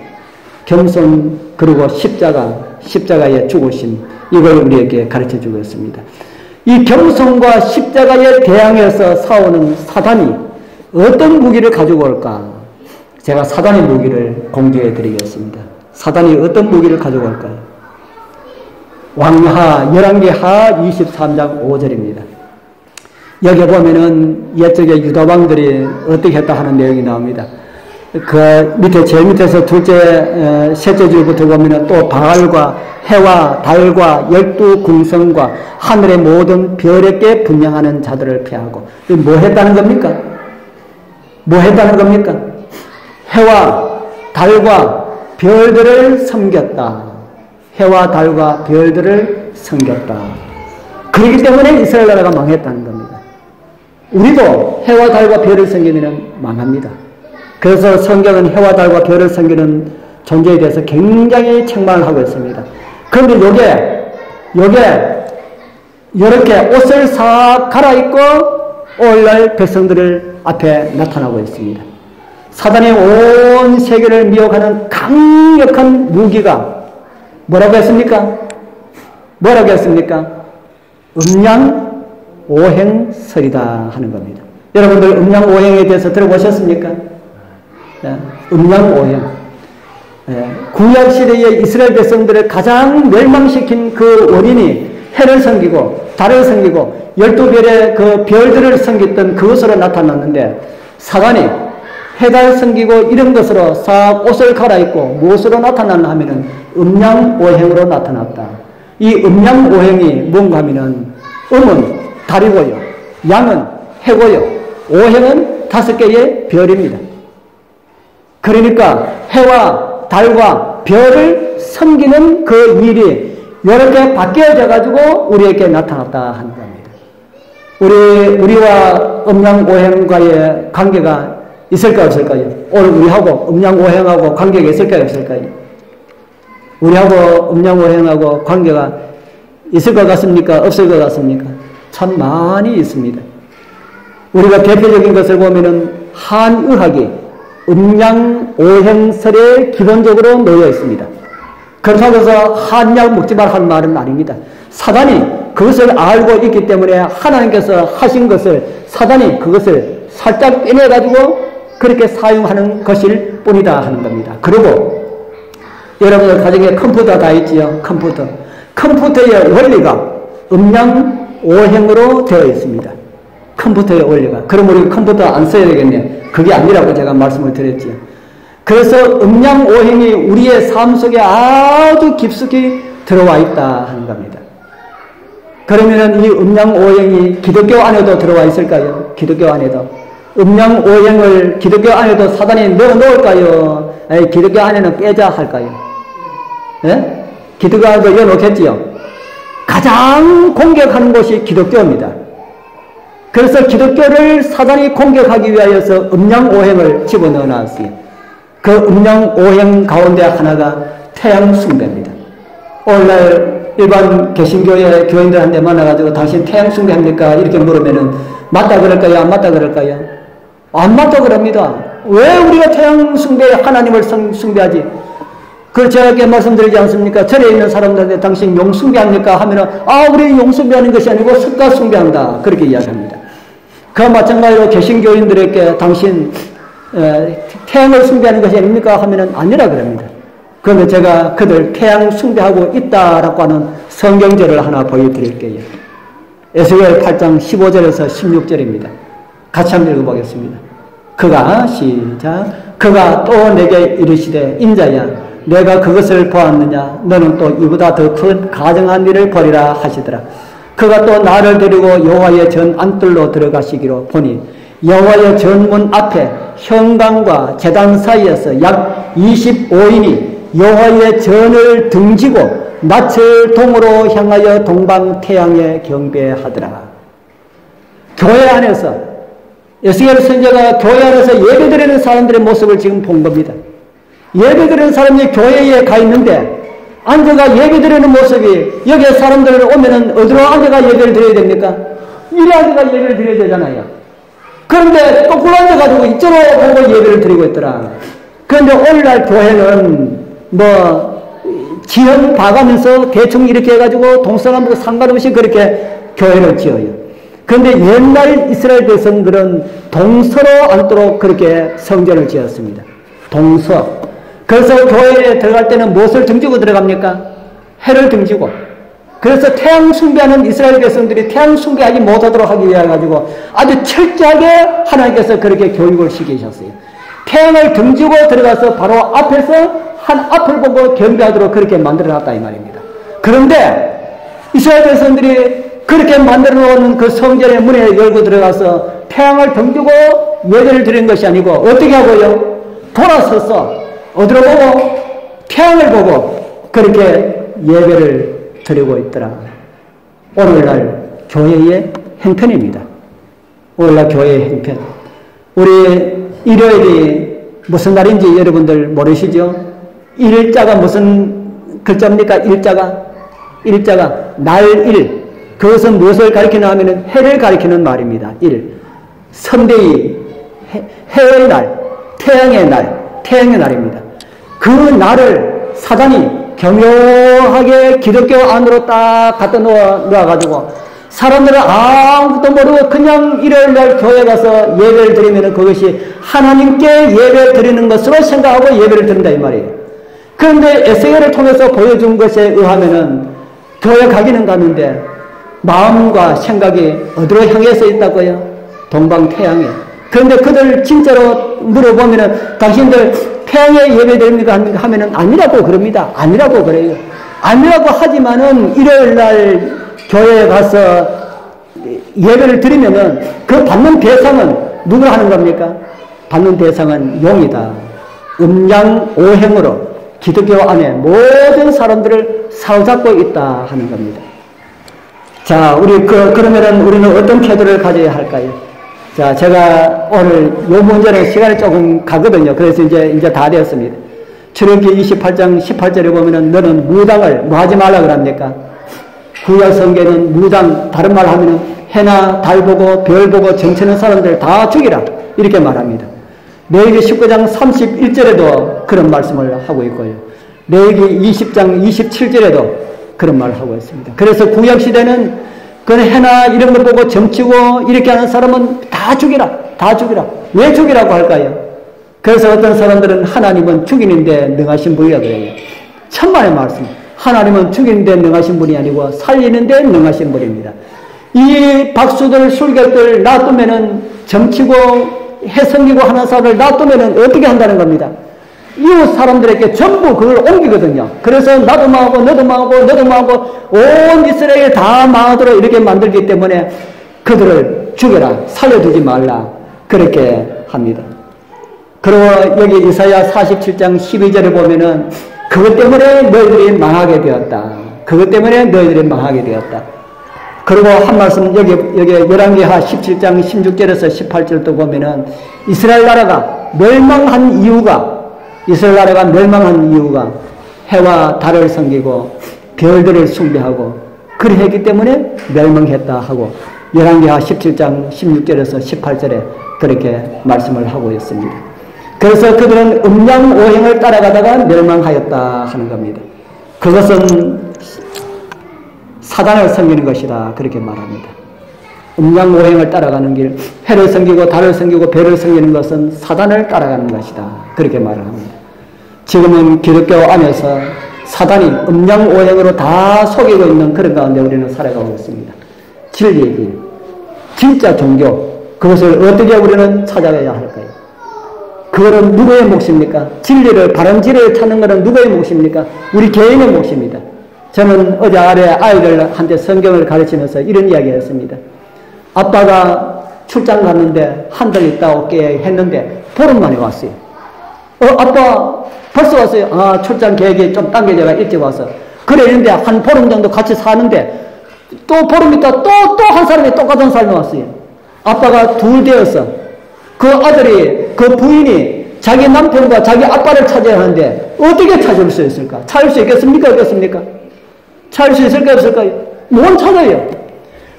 [SPEAKER 1] 겸손 그리고 십자가의 죽으심, 이걸 우리에게 가르쳐주고 있습니다. 이 겸손과 십자가에 대항해서 싸우는 사단이 어떤 무기를 가지고 올까? 제가 사단의 무기를 공개해 드리겠습니다. 사단이 어떤 무기를 가지고 올까요? 왕하 열왕기하 23장 5절입니다. 여기 보면은 옛적에 유다 왕들이 어떻게 했다 하는 내용이 나옵니다. 그 밑에 제일 밑에서 셋째 줄부터 보면은 또 바알과 해와 달과 12궁성과 하늘의 모든 별에게 분양하는 자들을 피하고, 뭐 했다는 겁니까? 뭐 했다는 겁니까? 해와 달과 별들을 섬겼다. 해와 달과 별들을 섬겼다. 그렇기 때문에 이스라엘 나라가 망했다는 겁니다. 우리도 해와 달과 별을 섬기면 망합니다. 그래서 성경은 해와 달과 별을 섬기는 존재에 대해서 굉장히 책망을 하고 있습니다. 그런데 요게 이렇게 옷을 싹 갈아입고 오늘날 백성들을 앞에 나타나고 있습니다. 사단의 온 세계를 미혹하는 강력한 무기가 뭐라고 했습니까? 뭐라고 했습니까? 음양오행설이다 하는 겁니다. 여러분들 음양오행에 대해서 들어보셨습니까? 음양오행. 구약시대의 이스라엘 백성들을 가장 멸망시킨 그 원인이 해를 섬기고 달을 섬기고 12별의 그 별들을 섬겼던 그것으로 나타났는데, 사단이 해달 섬기고 이런 것으로 싹 옷을 갈아입고 무엇으로 나타났나 하면은 음양오행으로 나타났다. 이 음양오행이 뭔가 하면은 음은 달이고요, 양은 해고요, 오행은 5개의 별입니다. 그러니까 해와 달과 별을 섬기는 그 일이 이렇게 바뀌어져 가지고 우리에게 나타났다 하는 겁니다. 우리와 음양오행과의 관계가 있을까요, 없을까요? 오늘 우리하고 음양오행하고 관계가 있을까요, 없을까요? 우리하고 음양오행하고 관계가 있을 것 같습니까? 없을 것 같습니까? 참 많이 있습니다. 우리가 대표적인 것을 보면은 한의학이 음양오행설에 기본적으로 놓여 있습니다. 그렇다고 해서 한약 먹지 말 한 말은 아닙니다. 사단이 그것을 알고 있기 때문에 하나님께서 하신 것을 사단이 그것을 살짝 빼내가지고 그렇게 사용하는 것일 뿐이다 하는 겁니다. 그리고 여러분들 가정에 컴퓨터 다 있지요? 컴퓨터의 원리가 음양오행으로 되어 있습니다. 컴퓨터의 원리가. 그럼 우리 컴퓨터 안 써야 되겠네. 그게 아니라고 제가 말씀을 드렸지요. 그래서 음양오행이 우리의 삶 속에 아주 깊숙이 들어와 있다 하는 겁니다. 그러면 이 음양오행이 기독교 안에도 들어와 있을까요? 기독교 안에도. 음양오행을 기독교 안에도 사단이 넣어놓을까요? 아니, 기독교 안에는 빼자 할까요? 예? 기독교 안에도 넣어놓겠지요. 가장 공격하는 곳이 기독교입니다. 그래서 기독교를 사단이 공격하기 위하여서 음양오행을 집어넣어 놨어요. 그 음양오행 가운데 하나가 태양숭배입니다. 오늘날 일반 개신교의 교인들한테 만나가지고 당신 태양숭배합니까? 이렇게 물으면은 맞다 그럴까요? 안 맞다 그럴까요? 안 맞다 그럽니다. 왜 우리가 태양숭배 하나님을 숭배하지? 그 제가 이렇게 말씀드리지 않습니까? 절에 있는 사람들한테 당신 용숭배합니까? 하면은 우리 용숭배하는 것이 아니고 석가숭배한다. 그렇게 이야기합니다. 그 마찬가지로 개신교인들에게 당신 태양을 숭배하는 것이 아닙니까? 하면은 아니라 그럽니다. 그런데 제가 그들 태양 숭배하고 있다라고 하는 성경절을 하나 보여드릴게요. 에스겔 8장 15절에서 16절입니다. 같이 한번 읽어보겠습니다. 그가 시작. 그가 또 내게 이르시되 인자야 내가 그것을 보았느냐? 너는 또 이보다 더 큰 가증한 일을 벌이라 하시더라. 그가 또 나를 데리고 여호와의 전 안뜰로 들어가시기로 보니 여호와의 전문 앞에 현관과 제단 사이에서 약 25인이 여호와의 전을 등지고 낯을 동으로 향하여 동방 태양에 경배하더라. 교회 안에서 에스겔 선지자가 교회 안에서 예배드리는 사람들의 모습을 지금 본 겁니다. 예배드리는 사람이 교회에 가 있는데 앉아가 예배드리는 모습이, 여기에 사람들 오면은 어디로 앉아가 예배를 드려야 됩니까? 이리 앉아가 예배를 드려야 되잖아요. 그런데 거꾸로 앉아가지고 이쪽으로 보고 예배를 드리고 있더라. 그런데 오늘날 교회는 지형 봐가면서 대충 이렇게 해가지고 동서남북 상관없이 그렇게 교회를 지어요. 그런데 옛날 이스라엘 백성들은 동서로 앉도록 그렇게 성전을 지었습니다. 동서. 그래서 교회에 들어갈 때는 무엇을 등지고 들어갑니까? 해를 등지고. 그래서 태양 숭배하는 이스라엘 백성들이 태양 숭배하지 못하도록 하기 위해 가지고 아주 철저하게 하나님께서 그렇게 교육을 시키셨어요. 태양을 등지고 들어가서 바로 앞에서 한 앞을 보고 경배하도록 그렇게 만들어놨다 이 말입니다. 그런데 이스라엘 백성들이 그렇게 만들어놓은 그 성전의 문에 열고 들어가서 태양을 등지고 예배를 드리는 것이 아니고 어떻게 하고요? 돌아서서 어디로 보고? 태양을 보고 그렇게 예배를 드리고 있더라. 오늘날 교회의 형편입니다. 오늘날 교회의 형편. 우리 일요일이 무슨 날인지 여러분들 모르시죠? 일자가 무슨 글자입니까? 일자가 날일. 그것은 무엇을 가리키나 하면 해를 가리키는 말입니다. 일. 선대위, 해의 날, 태양의 날입니다. 그 날을 사단이 교묘하게 기독교 안으로 딱 갖다 놓아가지고 사람들은 아무것도 모르고 그냥 일요일날 교회 가서 예배를 드리면 그것이 하나님께 예배 드리는 것으로 생각하고 예배를 드린다 이 말이에요. 그런데 에스겔을 통해서 보여준 것에 의하면은 교회 가기는 가는데 마음과 생각이 어디로 향해서 있다고요? 동방 태양에. 그런데 그들 진짜로 물어보면은 당신들 태양에 예배드립니까? 하면은 아니라고 그럽니다. 아니라고 그래요. 아니라고 하지만은 일요일날 교회에 가서 예배를 드리면은 그 받는 대상은 누가 하는 겁니까? 받는 대상은 용이다. 음양오행으로 기독교 안에 모든 사람들을 사로잡고 있다 하는 겁니다. 자, 그러면은 우리는 어떤 태도를 가져야 할까요? 자, 제가 오늘 요 문제는 시간이 조금 가거든요. 그래서 이제 다 되었습니다. 출애굽기 28장 18절에 보면은 너는 무당을 뭐 하지 말라 그럽니까? 구약 성경은 무당, 다른 말 하면은 해나 달 보고 별 보고 정치는 사람들 다 죽이라. 이렇게 말합니다. 레위기 19장 31절에도 그런 말씀을 하고 있고요. 레위기 20장 27절에도 그런 말을 하고 있습니다. 그래서 구약 시대는 그 해나 이런 걸 보고 점치고 이렇게 하는 사람은 다 죽이라. 다 죽이라. 왜 죽이라고 할까요? 그래서 어떤 사람들은 하나님은 죽이는데 능하신 분이라고 그래요. 천만의 말씀. 하나님은 죽이는데 능하신 분이 아니고 살리는데 능하신 분입니다. 이 박수들, 술객들 놔두면은 점치고 해성기고 하는 사람을 놔두면은 어떻게 한다는 겁니다. 이웃 사람들에게 전부 그걸 옮기거든요. 그래서 나도 망하고 너도 망하고 너도 망하고 온 이스라엘 다 망하도록 이렇게 만들기 때문에 그들을 죽여라. 살려두지 말라. 그렇게 합니다. 그리고 여기 이사야 47장 12절에 보면은 그것 때문에 너희들이 망하게 되었다. 그것 때문에 너희들이 망하게 되었다. 그리고 한 말씀 여기 열왕기하 17장 16절에서 18절도 보면은 이스라엘 나라가 멸망한 이유가 해와 달을 섬기고 별들을 숭배하고 그리 했기 때문에 멸망했다 하고 열왕기하 17장 16절에서 18절에 그렇게 말씀을 하고 있습니다. 그래서 그들은 음양오행을 따라가다가 멸망하였다 하는 겁니다. 그것은 사단을 섬기는 것이다 그렇게 말합니다. 음양오행을 따라가는 길, 해를 섬기고 달을 섬기고 별을 섬기는 것은 사단을 따라가는 것이다 그렇게 말을 합니다. 지금은 기독교 안에서 사단이 음양오행으로 다 속이고 있는 그런 가운데 우리는 살아가고 있습니다. 진리의 길, 진짜 종교, 그것을 어떻게 우리는 찾아가야 할까요? 그거는 누구의 몫입니까? 진리를, 바른 진리를 찾는 것은 누구의 몫입니까? 우리 개인의 몫입니다. 저는 어제 아이들한테 성경을 가르치면서 이런 이야기를 했습니다. 아빠가 출장 갔는데 한 달 있다 올게 했는데 보름 만에 왔어요. 아빠 벌써 왔어요. 아, 출장 계획이 좀 당겨져가 일찍 와서. 그래, 이런데 한 보름 정도 같이 사는데 또 보름 있다 또 한 사람이 똑같은 사람이 왔어요. 아빠가 둘 되었어. 그 아들이, 그 부인이 자기 남편과 자기 아빠를 찾아야 하는데 어떻게 찾을 수 있을까? 찾을 수 있겠습니까? 없겠습니까? 찾을 수 있을까? 없을까요? 못 찾아요.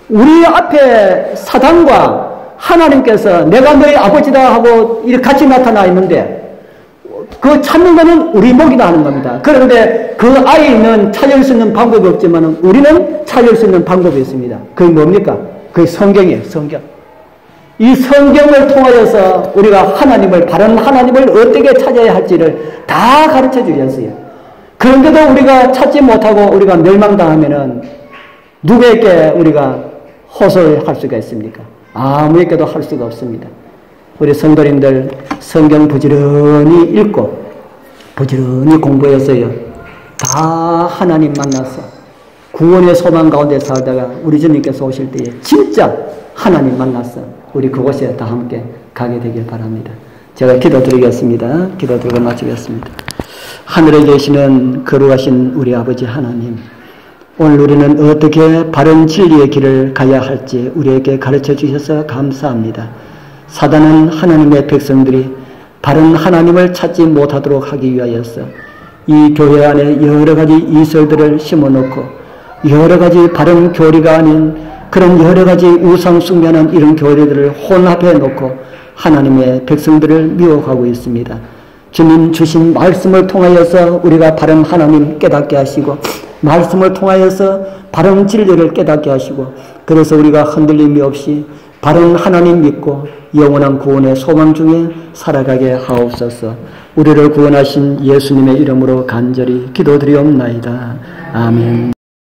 [SPEAKER 1] 우리 앞에 사단과 하나님께서 내가 너희 아버지다 하고 이렇게 같이 나타나 있는데 그 찾는 것은 우리 목이다 하는 겁니다. 그런데 그 아이는 찾을 수 있는 방법이 없지만 우리는 찾을 수 있는 방법이 있습니다. 그게 뭡니까? 그게 성경이에요. 성경. 이 성경을 통하여서 우리가 하나님을, 바른 하나님을 어떻게 찾아야 할지를 다 가르쳐 주셨어요. 그런데도 우리가 찾지 못하고 우리가 멸망당하면은 누구에게 우리가 호소할 수가 있습니까? 아무에게도 할 수가 없습니다. 우리 성도님들 성경 부지런히 읽고 부지런히 공부했어요. 다 하나님 만나서 구원의 소망 가운데 살다가 우리 주님께서 오실 때에 진짜 하나님 만나서 우리 그곳에 다 함께 가게 되길 바랍니다. 제가 기도드리겠습니다. 기도드리고 마치겠습니다. 하늘에 계시는 거룩하신 우리 아버지 하나님, 오늘 우리는 어떻게 바른 진리의 길을 가야 할지 우리에게 가르쳐 주셔서 감사합니다. 사단은 하나님의 백성들이 바른 하나님을 찾지 못하도록 하기 위하여서 이 교회 안에 여러 가지 이설들을 심어놓고 여러 가지 바른 교리가 아닌 그런 여러 가지 우상 숭배하는 이런 교리들을 혼합해 놓고 하나님의 백성들을 미혹하고 있습니다. 주님 주신 말씀을 통하여서 우리가 바른 하나님 깨닫게 하시고 말씀을 통하여서 바른 진리를 깨닫게 하시고 그래서 우리가 흔들림이 없이 바른 하나님 믿고 영원한 구원의 소망 중에 살아가게 하옵소서. 우리를 구원하신 예수님의 이름으로 간절히 기도드리옵나이다. 아멘.